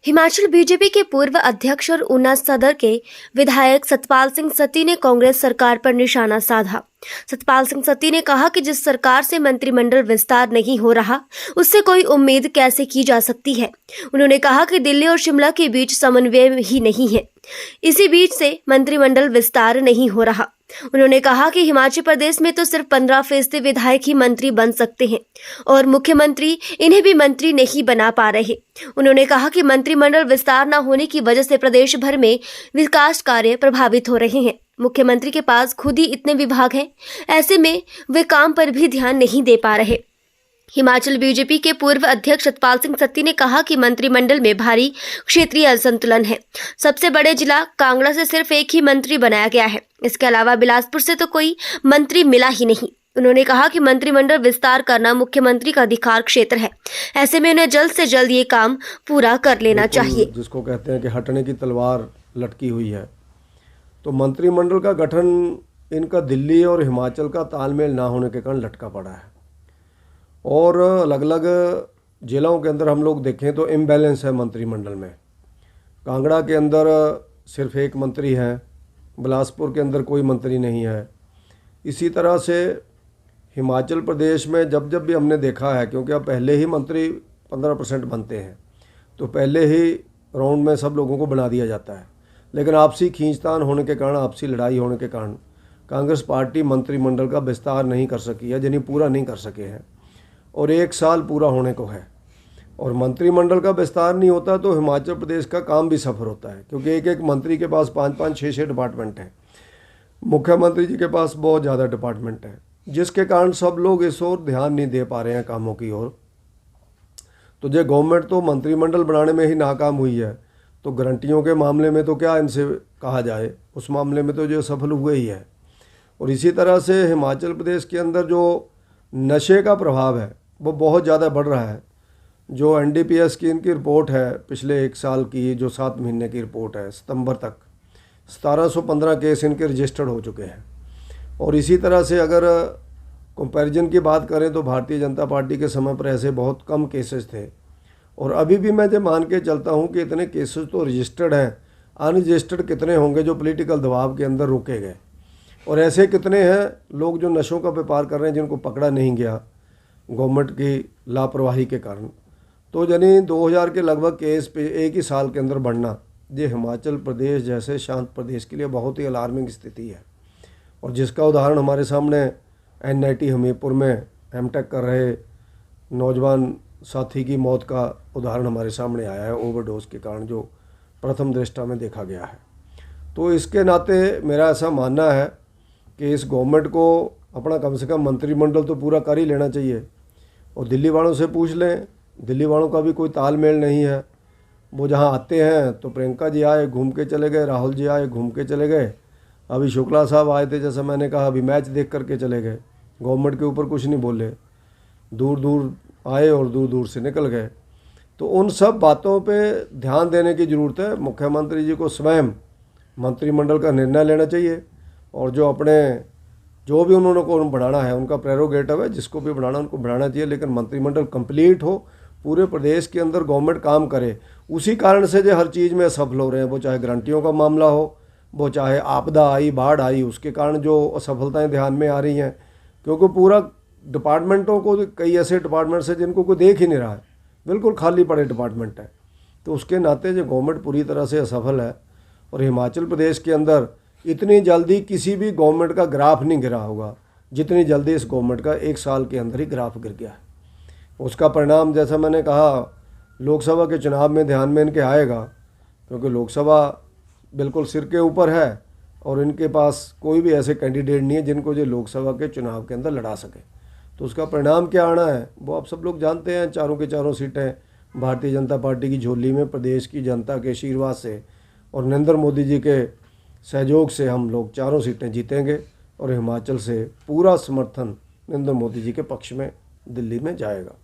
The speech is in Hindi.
हिमाचल बीजेपी के पूर्व अध्यक्ष और ऊना सदर के विधायक सतपाल सिंह सत्ती ने कांग्रेस सरकार पर निशाना साधा। सतपाल सिंह सत्ती ने कहा कि जिस सरकार से मंत्रिमंडल विस्तार नहीं हो रहा, उससे कोई उम्मीद कैसे की जा सकती है। उन्होंने कहा कि दिल्ली और शिमला के बीच समन्वय ही नहीं है, इसी बीच से मंत्रिमंडल विस्तार नहीं हो रहा। उन्होंने कहा कि हिमाचल प्रदेश में तो सिर्फ 15% विधायक ही मंत्री बन सकते हैं और मुख्यमंत्री इन्हें भी मंत्री नहीं बना पा रहे। उन्होंने कहा कि मंत्रिमंडल विस्तार न होने की वजह से प्रदेश भर में विकास कार्य प्रभावित हो रहे हैं। मुख्यमंत्री के पास खुद ही इतने विभाग हैं, ऐसे में वे काम पर भी ध्यान नहीं दे पा रहे। हिमाचल बीजेपी के पूर्व अध्यक्ष सतपाल सिंह सत्ती ने कहा कि मंत्रिमंडल में भारी क्षेत्रीय असंतुलन है। सबसे बड़े जिला कांगड़ा से सिर्फ एक ही मंत्री बनाया गया है, इसके अलावा बिलासपुर से तो कोई मंत्री मिला ही नहीं। उन्होंने कहा कि मंत्रिमंडल विस्तार करना मुख्यमंत्री का अधिकार क्षेत्र है, ऐसे में उन्हें जल्द से जल्द ये काम पूरा कर लेना चाहिए। जिसको कहते हैं कि हटने की तलवार लटकी हुई है, तो मंत्रिमंडल का गठन इनका दिल्ली और हिमाचल का तालमेल ना होने के कारण लटका पड़ा है और अलग अलग जिलों के अंदर हम लोग देखें तो इम्बैलेंस है मंत्रिमंडल में। कांगड़ा के अंदर सिर्फ एक मंत्री है, बिलासपुर के अंदर कोई मंत्री नहीं है। इसी तरह से हिमाचल प्रदेश में जब जब भी हमने देखा है, क्योंकि अब पहले ही मंत्री 15% बनते हैं तो पहले ही राउंड में सब लोगों को बना दिया जाता है, लेकिन आपसी खींचतान होने के कारण, आपसी लड़ाई होने के कारण कांग्रेस पार्टी मंत्रिमंडल का विस्तार नहीं कर सकी है, यानी पूरा नहीं कर सके हैं और 1 साल पूरा होने को है। और मंत्रिमंडल का विस्तार नहीं होता तो हिमाचल प्रदेश का काम भी सफ़र होता है, क्योंकि एक एक मंत्री के पास 5-5, 6-6 डिपार्टमेंट हैं। मुख्यमंत्री जी के पास बहुत ज़्यादा डिपार्टमेंट हैं, जिसके कारण सब लोग इस ओर ध्यान नहीं दे पा रहे हैं कामों की ओर। तो जो गवर्नमेंट तो मंत्रिमंडल बनाने में ही नाकाम हुई है, तो गारंटियों के मामले में तो क्या इनसे कहा जाए, उस मामले में तो जो सफल हुए ही है। और इसी तरह से हिमाचल प्रदेश के अंदर जो नशे का प्रभाव है वो बहुत ज़्यादा बढ़ रहा है। जो NDPS की इनकी रिपोर्ट है पिछले 1 साल की, जो 7 महीने की रिपोर्ट है, सितंबर तक 1715 केस इनके रजिस्टर्ड हो चुके हैं। और इसी तरह से अगर कंपैरिजन की बात करें तो भारतीय जनता पार्टी के समय पर ऐसे बहुत कम केसेस थे और अभी भी मैं जो मान के चलता हूं कि इतने केसेस तो रजिस्टर्ड हैं, अनरजिस्टर्ड कितने होंगे जो पॉलिटिकल दबाव के अंदर रोके गए, और ऐसे कितने हैं लोग जो नशों का व्यापार कर रहे हैं जिनको पकड़ा नहीं गया गवर्नमेंट की लापरवाही के कारण। तो यानी 2000 के लगभग केस पे 1 ही साल के अंदर बढ़ना, ये हिमाचल प्रदेश जैसे शांत प्रदेश के लिए बहुत ही अलार्मिंग स्थिति है। और जिसका उदाहरण हमारे सामने NIT हमीरपुर में M.Tech कर रहे नौजवान साथी की मौत का उदाहरण हमारे सामने आया है, ओवरडोज के कारण, जो प्रथम दृष्टया में देखा गया है। तो इसके नाते मेरा ऐसा मानना है कि इस गवर्नमेंट को अपना कम से कम मंत्रिमंडल तो पूरा कर ही लेना चाहिए। और दिल्ली वालों से पूछ लें, दिल्ली वालों का भी कोई तालमेल नहीं है। वो जहाँ आते हैं तो प्रियंका जी आए घूम के चले गए, राहुल जी आए घूम के चले गए, अभी शुक्ला साहब आए थे, जैसा मैंने कहा, अभी मैच देख करके चले गए, गवर्नमेंट के ऊपर कुछ नहीं बोले, दूर दूर आए और दूर दूर से निकल गए। तो उन सब बातों पे ध्यान देने की ज़रूरत है। मुख्यमंत्री जी को स्वयं मंत्रिमंडल का निर्णय लेना चाहिए और जो भी उन्होंने को बढ़ाना है उनका प्रेरोगेटिव है, जिसको भी बढ़ाना उनको बढ़ाना चाहिए, लेकिन मंत्रिमंडल कंप्लीट हो, पूरे प्रदेश के अंदर गवर्नमेंट काम करे। उसी कारण से जो हर चीज़ में असफल हो रहे हैं, वो चाहे गारंटियों का मामला हो, वो चाहे आपदा आई, बाढ़ आई, उसके कारण जो असफलताएं ध्यान में आ रही हैं, क्योंकि पूरा डिपार्टमेंटों को, कई ऐसे डिपार्टमेंट्स हैं जिनको कोई देख ही नहीं रहा है, बिल्कुल खाली पड़े डिपार्टमेंट हैं। तो उसके नाते जो गवर्नमेंट पूरी तरह से असफल है। और हिमाचल प्रदेश के अंदर इतनी जल्दी किसी भी गवर्नमेंट का ग्राफ नहीं गिरा होगा जितनी जल्दी इस गवर्नमेंट का 1 साल के अंदर ही ग्राफ गिर गया है। उसका परिणाम, जैसा मैंने कहा, लोकसभा के चुनाव में ध्यान में इनके आएगा, क्योंकि लोकसभा बिल्कुल सिर के ऊपर है और इनके पास कोई भी ऐसे कैंडिडेट नहीं है जिनको जो लोकसभा के चुनाव के अंदर लड़ा सके। तो उसका परिणाम क्या आना है वो आप सब लोग जानते हैं। चारों के चारों सीटें भारतीय जनता पार्टी की झोली में, प्रदेश की जनता के आशीर्वाद से और नरेंद्र मोदी जी के सहयोग से हम लोग 4 सीटें जीतेंगे और हिमाचल से पूरा समर्थन नरेंद्र मोदी जी के पक्ष में दिल्ली में जाएगा।